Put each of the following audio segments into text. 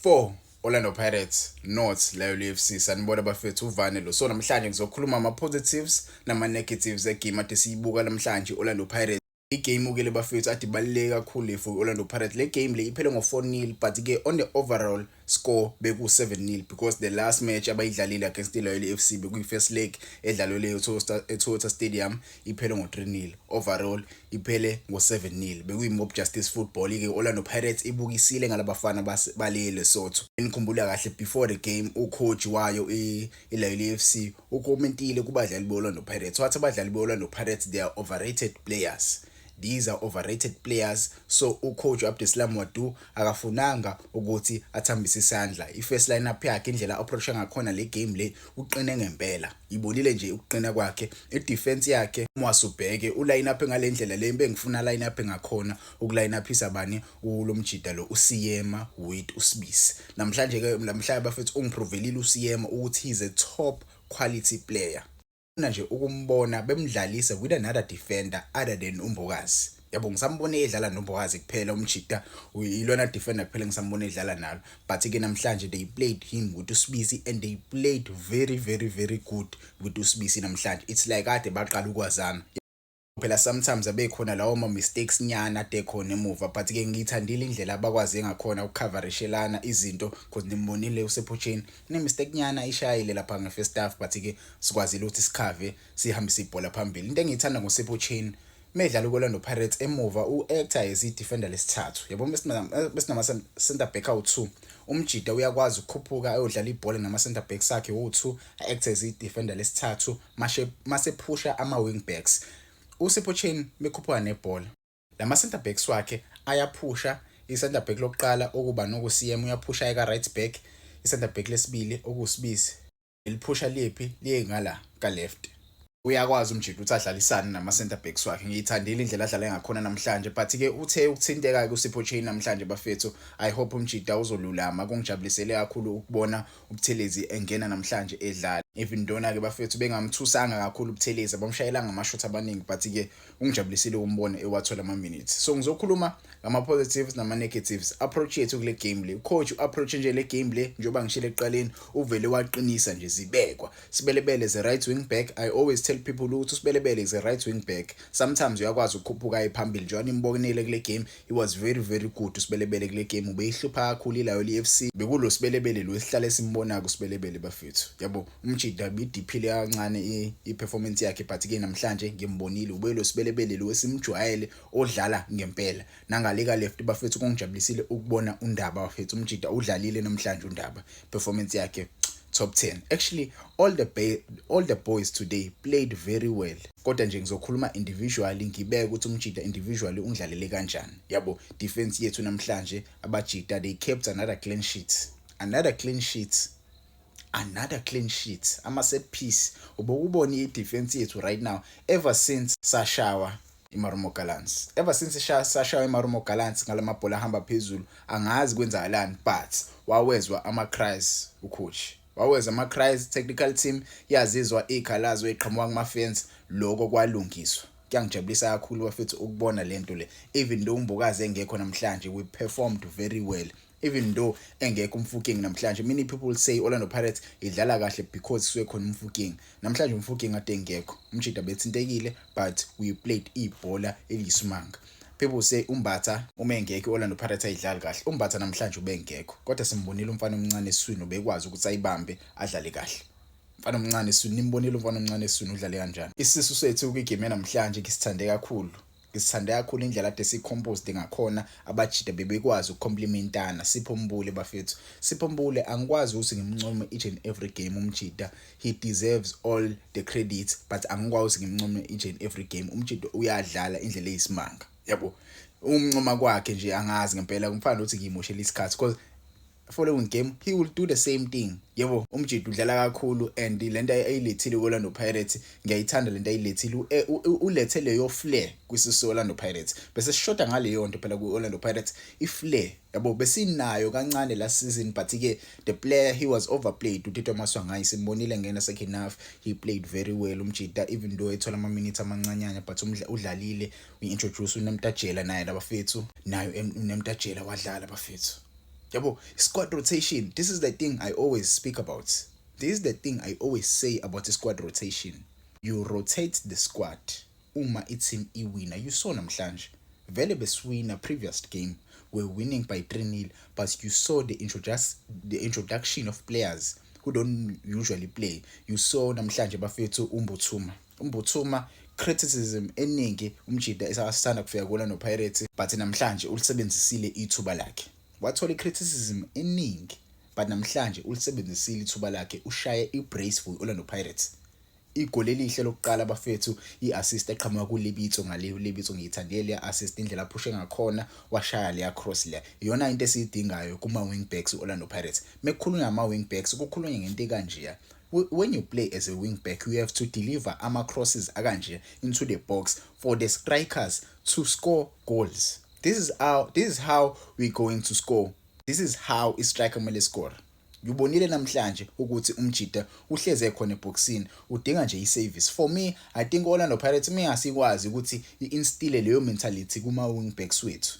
4 Orlando Pirates North Lion FC sanibona bafethu uvane lo. So namhlanje ngizokhuluma ama-positives nama-negatives egame ade siyibuka namhlanje Orlando Pirates. Igame ke le bafethu ade ibaluleke kakhulu for Orlando Pirates. Le game le iphele ngo-4-0 but ke on the overall score beku 7-0 because the last match abayidlalile against the Lion FC bekuyi first leg edlalwe eToyota Stadium iphele ngo-3-0. Overall iphele ngo-7-0. Bekuyi Mob Justice Football ke Orlando Pirates ibukisile ngalabafana balele Lesotho. Nikhumbula kahle before the game ucoach wayo iLion FC ucommentile kubadlali beOrlando Pirates wathi abadlali beOrlando Pirates they are overrated players. These are overrated players. So ucoach Abdeslam Wadu akafunanga ukuthi athambise isandla. I-first lineup yakhe indlela approach ngakhona le game le uqine ngempela. Ibonile nje ukuqina kwakhe. I-defense yakhe umwasubheke ulineup ngalendlela le bengifuna lineup engakhona ukulineup isabani ulomjida lo uSiyema with uSibisi. Namhlanje bafethu ungiprovelile uSiyema ukuthi he's a top quality player. Nje ukumbona bemdlalisa with another defender other than uMbokazi. Yabo ngisambone edlala noMbokazi kuphela umjida ilona defender kuphela ngisambone edlala nalo. But ke namhlanje they played him with uSibisi and they played very good with uSibisi namhlanje. It's like ade baqala ukwazana. Phela sometimes abekhona lawo mistakes nyana ade khona emuva but ke ngithandile indlela abakwazi ngakhona ukucoverishelana izinto because nimbonile uSepocheni mistake nyana ishayile lapha nge-first half but ke sikwazile ukuthi sikhave sihambise ibhola phambili. Into engiyithanda ngoSepocheni medlala uOrlando Pirates emuva uactor as i-defender lesithathu. Yabo besinama center back awu2 umjida uyakwazi ukukhuphuka ayodlala ibhola nama center backs akhe u2 actor as i-defender lesithathu mase pusha ama wing backs. uSepocheni bekhuphuka nebhola lama center backs wakhe ayaphusha i-center back lokuqala okuba nokuCM uyaphusha eka right back i-center back lesibili okuSibisi eliphusha lephi liye ngala ka left. Uyakwazi umjida uthi adlalisane nama center backs wakhe. Ngiyithandile indlela adlala ngakhona namhlanje but ke uthe ukuthinteka ke uSepocheni namhlanje bafethu. I hope umjida uzolulama. Kungijabulisele kakhulu ukubona uButhelezi engena namhlanje edlala. Even dona ke bafethu bengamthusanga kakhulu uButhelezi abamshayela ngamashot abaningi but ke ungijabulisile ukumbona ewathola ama minutes. So ngizokhuluma ngama positives nama negatives approach yethu kule game le. Coach approach nje le game le njoba ngishile eqaleni uvele waqinisa nje zibekwa. Sibelebele ze right wing back. I always tell people ukuthi uSibelebele is a right wing back. Sometimes uyakwazi ukukhuphuka ephambili. Njengoba nimbonile kule game he was very good uSibelebele kule game ubeyihlupha kakhulu iLion FC. Bekulo Sibelebele lo esihlale esimbona kuSibelebele bafethu. Yabo umjida bidiphile kancane i-performance yakhe but ke namhlanje ngimbonile ubelo Sibelebele lo esimjwayele odlala ngempela. Nangaleka left bafethu kungijabulisile ukubona uNdaba bafethu umjida udlalile namhlanje uNdaba. Performance yakhe top 10. Actually all the boys today played very well. Kodwa nje ngizokhuluma individually ngibeke ukuthi umjida individually ungidlalele kanjani. Yabo defense yethu namhlanje abajida they kept another clean sheet ama set piece. Ubokubona i-defense yethu right now ever since sashawa iMarumo Gallants. Ever since sashawa iMarumo Gallants ngalamabhola ahamba phezulu angazi kwenzakalani but wawezwa ama cries ucoach. Waweza ama cries technical team yazizwa ikhalazo eqhamuka kuma fans lokho kwalungiswa. Kuyangijabulisa kakhulu bafethu ukubona lento le. Even though uMbokazi engekho namhlanje we performed very well. Even though engekho uMfuking namhlanje many people say Orlando Pirates idlala kahle because suwe khona uMfuking. Namhlanje uMfuking ade engekho. Umjida bethintekile but we played ibhola eliyisimanga. People say Umbatha uma engekho Orlando Pirates ayidlala kahle. Umbatha namhlanje ubengekho. Kodwa simbonile umfana omncane eswini obekwazi ukuthi ayibambe adlale kahle. Umfana omncane eswini nimbonile umfana omncane eswini udlale kanjani. Isisu sethu kwigame namhlanje ngisithande kakhulu. Ngisithande kakhulu indlela ade si-composed ngakhona abajida bebekwazi ukucomplimentana. Sipho Mbule bafethu. Sipho Mbule angikwazi ukuthi ngimncome each and every game umjida. He deserves all the credit but angikwazi ukuthi ngimncome each and every game. Umjida uyadlala indlela eyisimanga. Yabo umncoma kwakhe nje angazi ngempela kumfana ukuthi ngiyimoshela isikhathi because following game he will do the same thing. Yebo umjida udlala kakhulu and lento ayilethile Orlando Pirates ngiyayithanda lento ayilethile ulethe leyo flair kwisiso Orlando Pirates. Bese sishoda ngale yonto phela ku Orlando Pirates iflair. Yabo besinayo kancane last season but ke the player he was overplayed. uTito Maswangayi simbonile ngena second half he played very well umjida even though ethola ama minutes amancanyana but udlalile. We introduce uNemtajela naye labafethu nayo uNemtajela wadlala bafethu. Yabo, squad rotation. This is the thing I always speak about. This is the thing I always say about the squad rotation. You rotate the squad. Uma team iwina. You saw namhlanje. Vele beswina previous game. We're winning by 3-0, but you saw the introduction of players who don't usually play. You saw namhlanje bafethu Mbuthuma criticism eningi umjida esasanda kufika kula no Pirates, but namhlanje ulisebenzisile ithuba lakhe. Wathola criticism eningi, but namhlanje ulisebenzisile ithuba lakhe ushaya ibrace for Orlando Pirates. Igoli elihle lokuqala bafethu iassist eqhamuka kuLebitso ngaleyo Lebitso ngiyithandele assist indlela phushe ngakhona washaya le cross le. Iyona into esiyidingayo kuma wingbacks uOrlando Pirates. Mekukhulunywa ngama wingbacks ukukhulunywa ngento kanje. When you play as a wingback, you have to deliver ama crosses akanje into the box for the strikers to score goals. This is how we're going to score. This is how a striker mele score. Yubonile namhlanje ukuthi umjida uhleze khona eboxini udinga nje iservice. For me, I think Orlando Pirates asikwazi ukuthi instille leyo mentality kuma wingbacks wethu.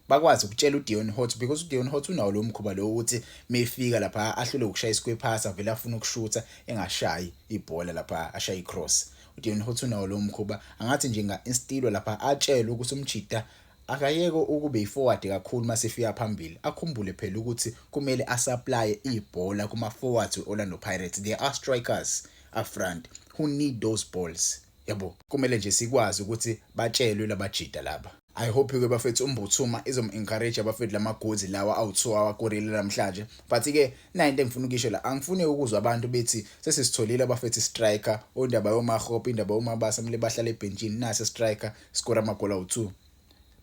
Bakwazi ukutshela uDion Hot because uDion Hot unawo lo mkhuba lo ukuthi mayifika lapha ahlule ukushaya isquare pass avela afuna ukushuta engashayi ibhola lapha ashaya icross. uDion Hot unawo lo mkhuba angathi nje instilo lapha atshela ukuthi umjida akayeko ukube yiforward kakhulu masefika phambili. Akhumbule phela ukuthi kumele asupply ibhola kuma forwards weOrlando Pirates. There are strikers up front who need those balls. Yabo, kumele nje sikwazi ukuthi batshelwe labajida laba. I hope ke bafethu Mbuthuma encourage abafethu lama-goals lawa awu-2 awakorile namhlanje. But ke into engifuna ukisho la, angifune ukuzwa abantu bethi sesisitholile abafethu striker ondaba yoMahope indaba yoMabasa mle bahlala ebhenjini nase striker score amagoli awu-2.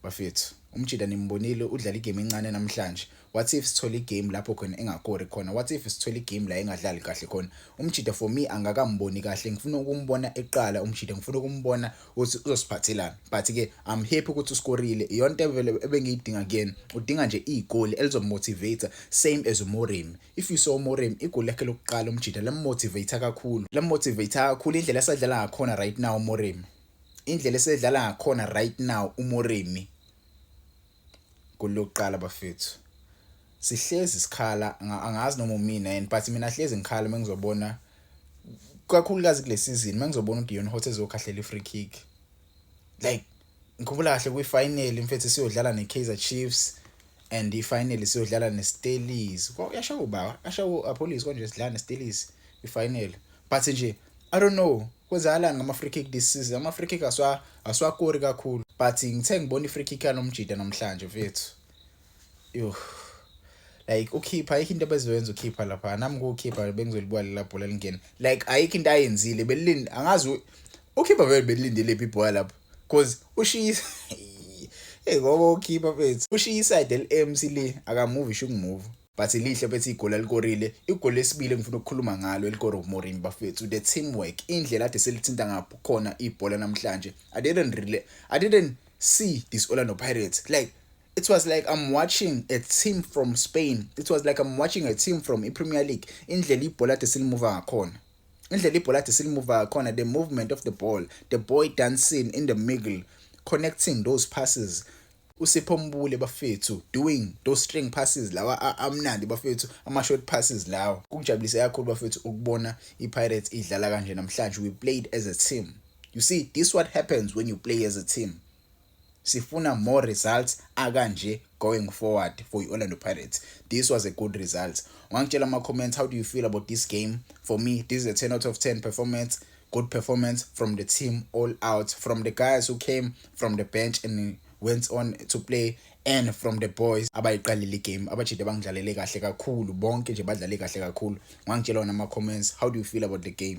Bafethu umjida nimbonile udlala igame encane namhlanje. What if sithola igame lapho khona engakori khona? What if sithola igame la engadlali kahle khona? Umjida for me angakamboni kahle. Ngifuna ukumbona eqala umjida, ngifuna ukumbona ukuthi uzosiphathelana. But ke I'm happy ukuthi uskorile. Iyonto vele ebengiyidinga again. Udinga nje igoli elizomotivate same as Morem. If you saw Morem igoli lakhe lokuqala umjida lamotivate kakhulu. Lamotivate kakhulu indlela esadlala ngakhona right now Morem. Indlela esedlala ngakhona right now uMoremi kulokuqala bafethu. Sihlezi sikhala angazi noma mina and but mina hlezi ngikhala mengizobona kakhulukazi kule season mengizobona uDion Hot ezokhahlela ifree kick. Like ngikhumbula kahle kwifinal mfethu siyodlala neKaizer Chiefs and ifinal siyodlala neSteelers. Yasho ubaba, yasho apolice konje sidlala neSteelers ifinal. But nje I don't know kwenzala ngama free kick this season. Ama free kick aswakori kakhulu. But ngithe ngibona ifree kick yanomjida namhlanje mfethu. Yo. Like ukhipha ayikho into abezoyenza ukhipha lapha nami ngokhipha bengizolibuka la bhola lingena. Like ayikho into ayenzile belilinde angazi ukhipha vele belilindele ibhola lapha because ushisa ngoba ukhipha mfethu ushisa side LMC le akamove isho kumove. But lihle bethi igoli alikorile igoli lesibili engifuna ukukhuluma ngalo elikoro Morin bafethu the teamwork indlela ade selithinta ngapho khona ibhola namhlanje. I didn't see this Orlando Pirates like it was like I'm watching a team from Spain. It was like I'm watching a team from Premier League. Indlela ibhola ade selimuva ngakhona. Indlela ibhola ade selimuva ngakhona, the movement of the ball, the boy dancing in the middle, connecting those passes. Usipho Mbule bafethu doing those string passes lawa amnandi bafethu ama short passes lawa. Kujabulisa kakhulu bafethu ukubona iPirates idlala kanje namhlanje. We played as a team. You see, this is what happens when you play as a team. Sifuna more results akanje going forward for Orlando Pirates. This was a good result. Wangitshela ama comments, how do you feel about this game? For me, this is a 10 out of 10 performance. Good performance from the team all out, from the guys who came from the bench and went on to play, and from the boys abayiqalile game abajide bangidlalele kahle kakhulu bonke nje badlale kahle kakhulu. Ngangitshela nama comments, how do you feel about the game?